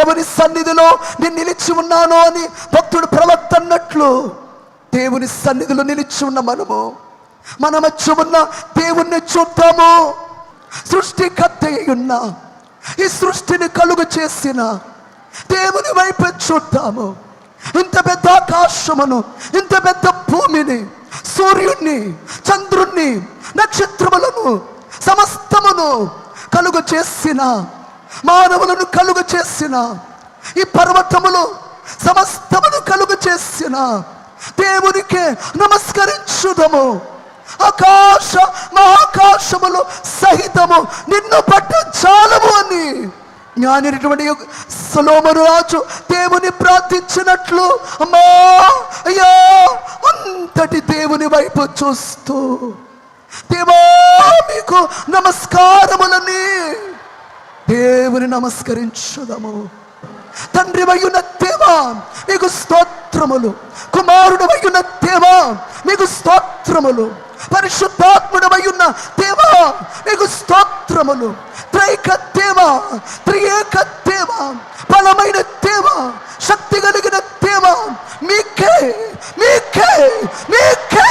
ఎవరి సన్నిధిలో నేను నిలిచి ఉన్నానో అని భక్తుడు ప్రవక్త అన్నట్లు దేవుని సన్నిధిలో నిలిచి ఉన్న మన మధ్య ఉన్న దేవుణ్ణి చూద్దాము. సృష్టికర్త ఉన్న ఈ సృష్టిని కలుగు చేసిన దేవుని వైపు చూద్దాము. ఇంత పెద్ద ఆకాశమును, ఇంత పెద్ద భూమిని, సూర్యుణ్ణి, చంద్రుణ్ణి, నక్షత్రములను, సమస్తమును కలుగు చేసిన, మానవులను కలుగు చేసిన, ఈ పర్వతములు సమస్తమును కలుగు చేసిన దేవునికి నమస్కరించుదము. ఆకాశ మహాకాశములు సహితము నిన్ను పట్టు చాలము అని జ్ఞానిటువంటి సొలొమోను రాజు దేవుని ప్రార్థించినట్లు, అమ్మా అయ్యా అంతటి దేవుని వైపు చూస్తూ, దేవా మీకు నమస్కారములని దేవుని నమస్కరించుదము. తండ్రి వయ్యున్న దేవా మీకు స్తోత్రములు, కుమారుడు వయ్యున్న దేవా మీకు స్తోత్రములు, పరిశుద్ధాత్ముడు వయ్యున్న దేవా మీకు స్తోత్రములు. త్రైక దేవా, త్రియేక దేవా, బలమైన దేవా, శక్తి కలిగిన దేవా, మీకే మీకే మీకే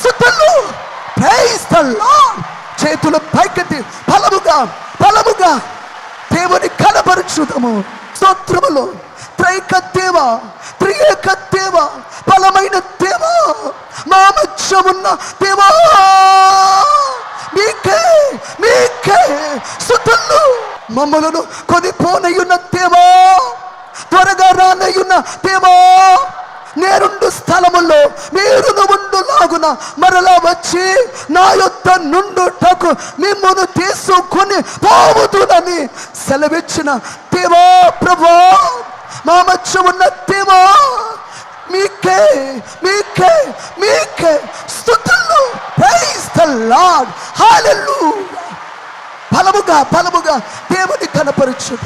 స్తుతులు. Praise the lord. చేతులు పైకెత్తి బలముగా బలముగా దేవుని కనపరచుదము. స్తోత్రములు. త్రైక దేవా, త్రియేక దేవా, బలమైన దేవా, మా మధ్య ఉన్న దేవా మీకే మీకే స్తుతులు. మమ్మలను కొనిపోనయ్యున్న దేవా, త్వరగా రానయ్యున్న దేవా, నేరుండు స్థలములో మీరును ఉండులాగున మరలా వచ్చి నా యొద్ద నుండుటకు మిమ్మును తీసుకొని పోవుదునని సెలవిచ్చిన దేవా ప్రభువా, మా మధ్య ఉన్న దేవా మీకే మీకే మీకే స్తుతులు. Praise the lord. హల్లెలూయా. బలముగా బలముగా దేవుని కనపరచుట.